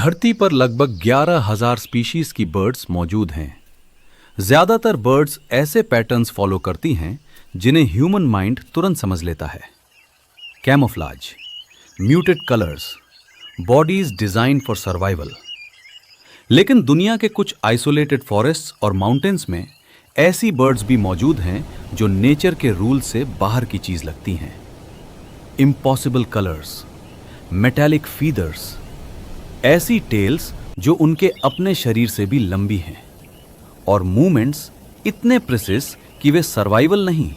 धरती पर लगभग 11,000 स्पीशीज की बर्ड्स मौजूद हैं। ज्यादातर बर्ड्स ऐसे पैटर्न्स फॉलो करती हैं जिन्हें ह्यूमन माइंड तुरंत समझ लेता है। Camouflage, muted colours, bodies design for survival. लेकिन दुनिया के कुछ आइसोलेटेड फॉरेस्ट्स और माउंटेन्स में ऐसी बर्ड्स भी मौजूद हैं जो नेचर के रूल से बाहर की चीज लगती हैं। इम्पॉसिबल कलर्स, मेटालिक फीदर्स, ऐसी टेल्स जो उनके अपने शरीर से भी लंबी हैं, और मूवमेंट्स इतने प्रिसिस कि वे सर्वाइवल नहीं,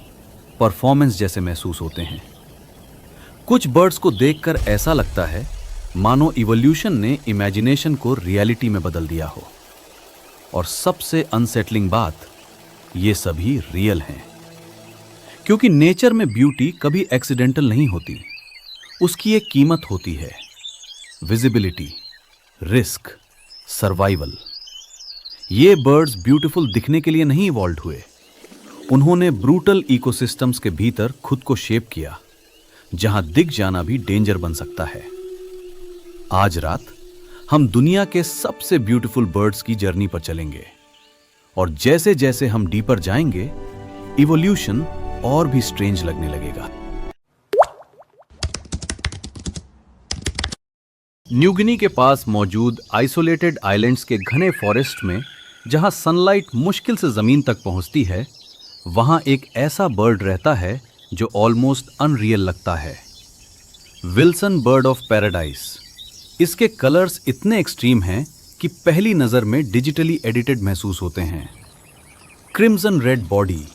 परफॉर्मेंस जैसे महसूस होते हैं। कुछ बर्ड्स को देखकर ऐसा लगता है मानो इवोल्यूशन ने इमेजिनेशन को रियलिटी में बदल दिया हो। और सबसे अनसेटलिंग बात, ये सभी रियल हैं, क्योंकि नेचर में ब्यूटी कभी एक्सीडेंटल नहीं होती। उसकी एक कीमत होती है, विजिबिलिटी, रिस्क, सर्वाइवल। ये बर्ड्स ब्यूटीफुल दिखने के लिए नहीं इवॉल्व हुए। उन्होंने ब्रूटल इकोसिस्टम्स के भीतर खुद को शेप किया, जहां दिख जाना भी डेंजर बन सकता है। आज रात हम दुनिया के सबसे ब्यूटीफुल बर्ड्स की जर्नी पर चलेंगे, और जैसे जैसे हम डीपर जाएंगे, इवोल्यूशन और भी स्ट्रेंज लगने लगेगा। न्यू गिनी के पास मौजूद आइसोलेटेड आइलैंड्स के घने फॉरेस्ट में, जहां सनलाइट मुश्किल से जमीन तक पहुंचती है, वहां एक ऐसा बर्ड रहता है जो ऑलमोस्ट अनरियल लगता है। Wilson bird of paradise. इसके कलर्स इतने एक्सट्रीम हैं कि पहली नजर में डिजिटली एडिटेड महसूस होते हैं। Crimson red body,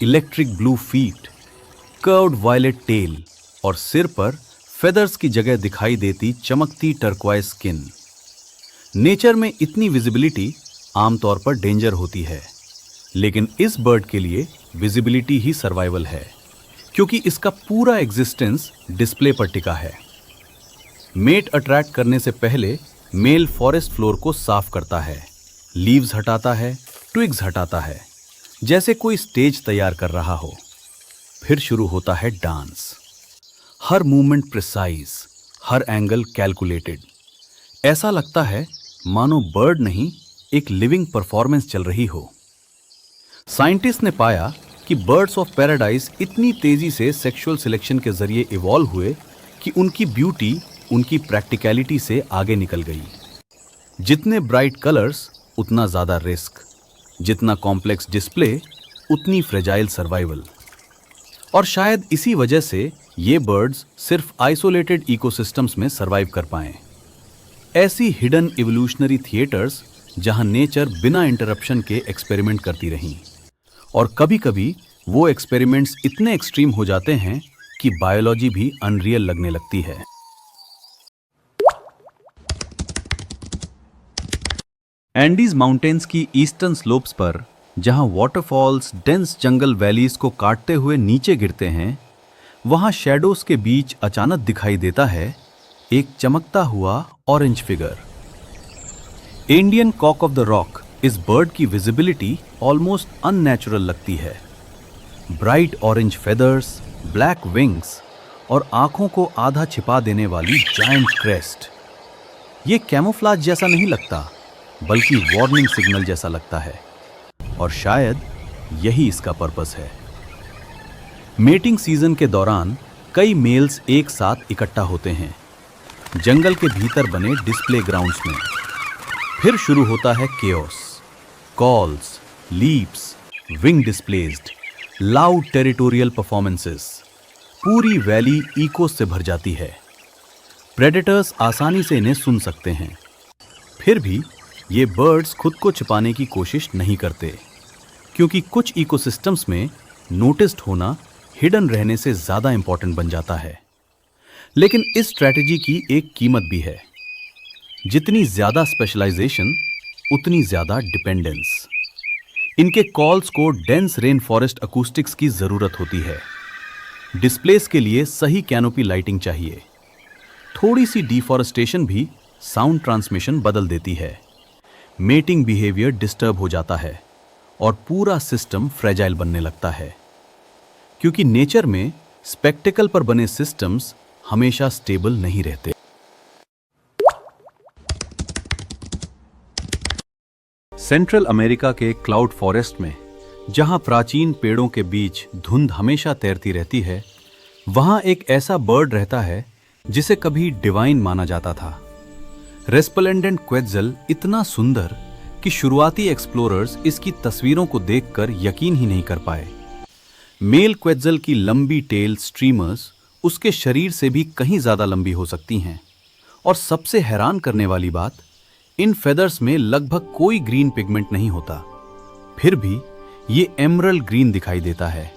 electric blue feet, curved violet tail, और सिर पर फेदर्स की जगह दिखाई देती चमकती टर्क्वाइज स्किन। नेचर में इतनी विजिबिलिटी आमतौर पर डेंजर होती है, लेकिन इस बर्ड के लिए विजिबिलिटी ही सर्वाइवल है, क्योंकि इसका पूरा एग्जिस्टेंस डिस्प्ले पर टिका है। मेट अट्रैक्ट करने से पहले मेल फॉरेस्ट फ्लोर को साफ करता है, लीव्स हटाता है, ट्विग्स हटाता है, जैसे कोई स्टेज तैयार कर रहा हो। फिर शुरू होता है डांस। हर मूवमेंट प्रिसाइज, हर एंगल कैलकुलेटेड। ऐसा लगता है मानो बर्ड नहीं, एक लिविंग परफॉर्मेंस चल रही हो। साइंटिस्ट ने पाया कि बर्ड्स ऑफ पैराडाइज इतनी तेजी से सेक्सुअल सिलेक्शन के जरिए इवॉल्व हुए कि उनकी ब्यूटी उनकी प्रैक्टिकलिटी से आगे निकल गई। जितने ब्राइट कलर्स उतना ज्यादा रिस्क, जितना कॉम्प्लेक्स डिस्प्ले उतनी फ्रेजाइल सर्वाइवल। और शायद इसी वजह से ये बर्ड्स सिर्फ आइसोलेटेड इकोसिस्टम्स में सरवाइव कर पाएं। ऐसी हिडन इवोल्यूशनरी थिएटर्स जहां नेचर बिना इंटरप्शन के एक्सपेरिमेंट करती रही, और कभी-कभी वो एक्सपेरिमेंट्स इतने एक्सट्रीम हो जाते हैं कि बायोलॉजी भी अनरियल लगने लगती है। एंडीज माउंटेन्स की ईस्टर्न स्लोप्स पर, जहां वाटरफॉल्स डेंस जंगल वैलीज को काटते हुए नीचे गिरते हैं, वहां शैडोज के बीच अचानक दिखाई देता है एक चमकता हुआ orange figure. Indian cock of the rock. इस बर्ड की विजिबिलिटी ऑलमोस्ट अननेचुरल लगती है। Bright orange feathers, black wings, और आंखों को आधा छिपा देने वाली जायंट क्रेस्ट। ये कैमोफ्लाज जैसा नहीं लगता, बल्कि वार्निंग सिग्नल जैसा लगता है, और शायद यही इसका पर्पस है। मेटिंग सीजन के दौरान कई मेल्स एक साथ इकट्ठा होते हैं, जंगल के भीतर बने डिस्प्ले ग्राउंड्स में। फिर शुरू होता है chaos, calls, leaps, wing displaced, loud territorial performances. पूरी वैली इको से भर जाती है। प्रेडेटर्स आसानी से इन्हें सुन सकते हैं। फिर भी ये बर्ड्स खुद को छिपाने की कोशिश नहीं करते, क्योंकि कुछ इकोसिस्टम्स में नोटिस्ड होना हिडन रहने से ज्यादा इंपॉर्टेंट बन जाता है। लेकिन इस स्ट्रैटेजी की एक कीमत भी है। जितनी ज्यादा स्पेशलाइजेशन, उतनी ज्यादा डिपेंडेंस। इनके कॉल्स को डेंस रेन फॉरेस्ट अकूस्टिक्स की जरूरत होती है। डिस्प्लेस के लिए सही कैनोपी लाइटिंग चाहिए। थोड़ी सी डिफॉरेस्टेशन भी साउंड ट्रांसमिशन बदल देती है। मेटिंग बिहेवियर डिस्टर्ब हो जाता है और पूरा सिस्टम फ्रेजाइल बनने लगता है, क्योंकि नेचर में स्पेक्टिकल पर बने सिस्टम्स हमेशा स्टेबल नहीं रहते। सेंट्रल अमेरिका के क्लाउड फॉरेस्ट में, जहां प्राचीन पेड़ों के बीच धुंध हमेशा तैरती रहती है, वहां एक ऐसा बर्ड रहता है जिसे कभी डिवाइन माना जाता था। रेस्प्लेंडेंट क्वेट्ज़ल इतना सुंदर कि शुरुआती एक्सप्लोरर्स इसकी तस्वीरों को देखकर यकीन ही नहीं कर पाए। मेल क्वेट्ज़ल की लंबी टेल स्ट्रीमर्स उसके शरीर से भी कहीं ज्यादा लंबी हो सकती हैं, और सबसे हैरान करने वाली बात, इन फेदर्स में लगभग कोई ग्रीन पिगमेंट नहीं होता। फिर भी ये एमरल्ड ग्रीन दिखाई देता है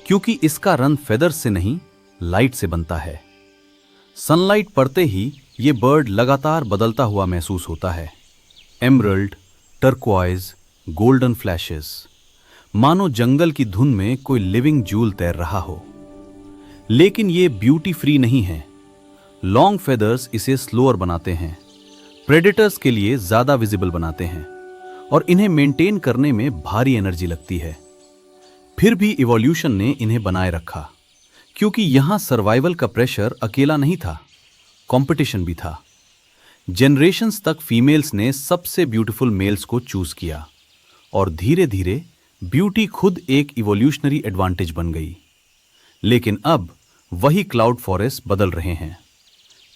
क्योंकि इसका रंग फेदर्स से नहीं, लाइट से बनता है। सनलाइट पड़ते ही ये बर्ड लगातार बदलता हुआ महसूस होता है। एमरल्ड, टर्क्वाइज, गोल्डन फ्लैशेस, मानो जंगल की धुन में कोई लिविंग जूल तैर रहा हो। लेकिन ये ब्यूटी फ्री नहीं है। लॉन्ग फेदर्स इसे स्लोअर बनाते हैं, प्रेडेटर्स के लिए ज्यादा विजिबल बनाते हैं, और इन्हें मेंटेन करने में भारी एनर्जी लगती है। फिर भी इवोल्यूशन ने इन्हें बनाए रखा, क्योंकि यहां सर्वाइवल का प्रेशर अकेला नहीं था, कंपटीशन भी था। जनरेशंस तक फीमेल्स ने सबसे ब्यूटीफुल मेल्स को चूज किया, और धीरे धीरे ब्यूटी खुद एक इवोल्यूशनरी एडवांटेज बन गई। लेकिन अब वही क्लाउड फॉरेस्ट बदल रहे हैं।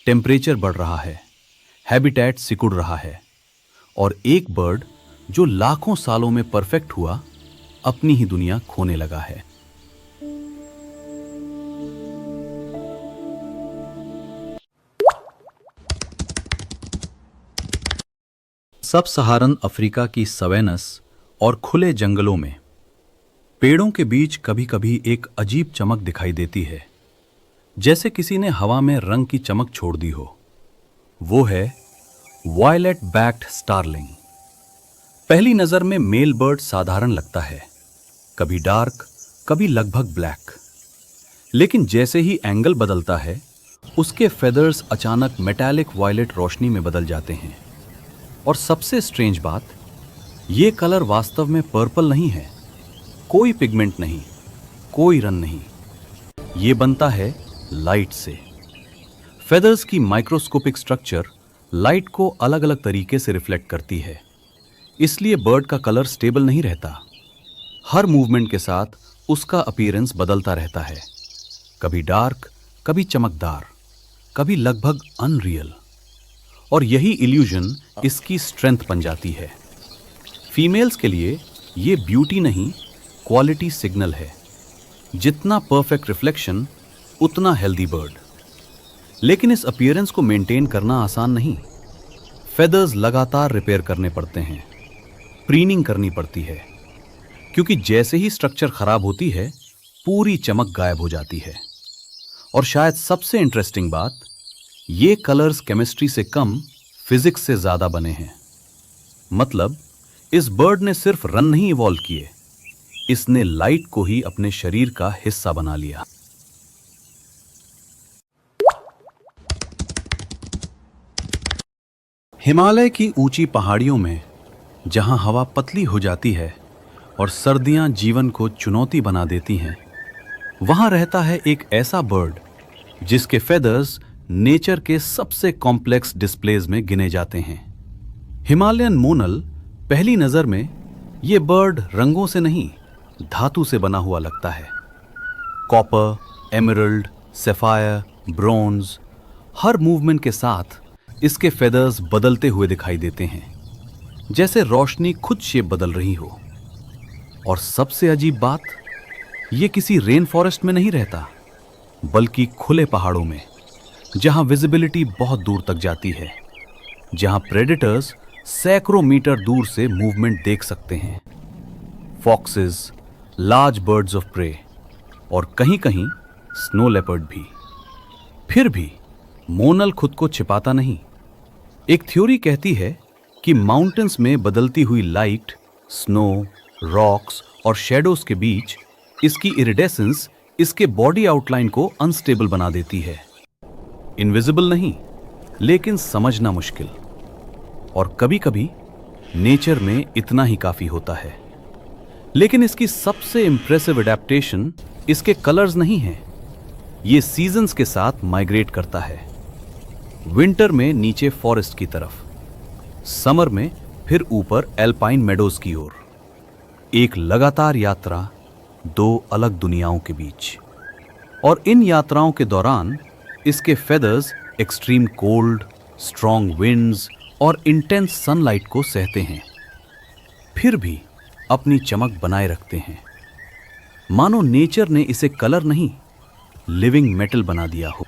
टेम्परेचर बढ़ रहा है, हैबिटेट सिकुड़ रहा है, और एक बर्ड जो लाखों सालों में परफेक्ट हुआ, अपनी ही दुनिया खोने लगा है। सब सहारन अफ्रीका की सवेनस और खुले जंगलों में पेड़ों के बीच कभी कभी एक अजीब चमक दिखाई देती है, जैसे किसी ने हवा में रंग की चमक छोड़ दी हो। वो है वायलेट बैक्ड स्टारलिंग। पहली नजर में मेल बर्ड साधारण लगता है, कभी डार्क, कभी लगभग ब्लैक। लेकिन जैसे ही एंगल बदलता है, उसके फेदर्स अचानक मेटालिक वायलेट रोशनी में बदल जाते हैं। और सबसे स्ट्रेंज बात, ये कलर वास्तव में पर्पल नहीं है। कोई पिगमेंट नहीं, कोई रंग नहीं। ये बनता है लाइट से। फेदर्स की माइक्रोस्कोपिक स्ट्रक्चर लाइट को अलग अलग तरीके से रिफ्लेक्ट करती है, इसलिए बर्ड का कलर स्टेबल नहीं रहता। हर मूवमेंट के साथ उसका अपीयरेंस बदलता रहता है, कभी डार्क, कभी चमकदार, कभी लगभग अनरियल। और यही इल्यूजन इसकी स्ट्रेंथ बन जाती है। फीमेल्स के लिए ये ब्यूटी नहीं, क्वालिटी सिग्नल है। जितना परफेक्ट रिफ्लेक्शन, उतना हेल्दी बर्ड। लेकिन इस अपीयरेंस को मेंटेन करना आसान नहीं। फेदर्स लगातार रिपेयर करने पड़ते हैं, प्रीनिंग करनी पड़ती है, क्योंकि जैसे ही स्ट्रक्चर खराब होती है, पूरी चमक गायब हो जाती है। और शायद सबसे इंटरेस्टिंग बात, ये कलर्स केमिस्ट्री से कम, फिजिक्स से ज्यादा बने हैं। मतलब इस बर्ड ने सिर्फ रंग नहीं इवॉल्व किए, इसने लाइट को ही अपने शरीर का हिस्सा बना लिया। हिमालय की ऊंची पहाड़ियों में, जहां हवा पतली हो जाती है और सर्दियां जीवन को चुनौती बना देती हैं, वहां रहता है एक ऐसा बर्ड जिसके फेदर्स नेचर के सबसे कॉम्प्लेक्स डिस्प्लेज में गिने जाते हैं। हिमालयन मोनल। पहली नजर में यह बर्ड रंगों से नहीं, धातु से बना हुआ लगता है। कॉपर, एमरल्ड, सैफायर, ब्रोंज, हर मूवमेंट के साथ इसके फेदर्स बदलते हुए दिखाई देते हैं, जैसे रोशनी खुद शेप बदल रही हो। और सबसे अजीब बात, ये किसी रेन फॉरेस्ट में नहीं रहता, बल्कि खुले पहाड़ों में, जहां विजिबिलिटी बहुत दूर तक जाती है, जहां प्रेडेटर्स सैकड़ों मीटर दूर से मूवमेंट देख सकते हैं। Foxes, large birds of prey, और कहीं कहीं स्नो लेपर्ड भी। फिर भी मोनल खुद को छिपाता नहीं। एक थ्योरी कहती है कि माउंटेन्स में बदलती हुई लाइट, स्नो, रॉक्स और शैडोज के बीच इसकी इरिडेसेंस इसके बॉडी आउटलाइन को अनस्टेबल बना देती है। इनविजिबल नहीं, लेकिन समझना मुश्किल। और कभी कभी नेचर में इतना ही काफी होता है। लेकिन इसकी सबसे इंप्रेसिव एडेप्टेशन इसके कलर्स नहीं है। ये सीजन्स के साथ माइग्रेट करता है। विंटर में नीचे फॉरेस्ट की तरफ, समर में फिर ऊपर एल्पाइन मेडोज की ओर। एक लगातार यात्रा दो अलग दुनियाओं के बीच। और इन यात्राओं के दौरान इसके feathers extreme cold, strong winds और इंटेंस सनलाइट को सहते हैं, फिर भी अपनी चमक बनाए रखते हैं, मानो नेचर ने इसे कलर नहीं, लिविंग मेटल बना दिया हो।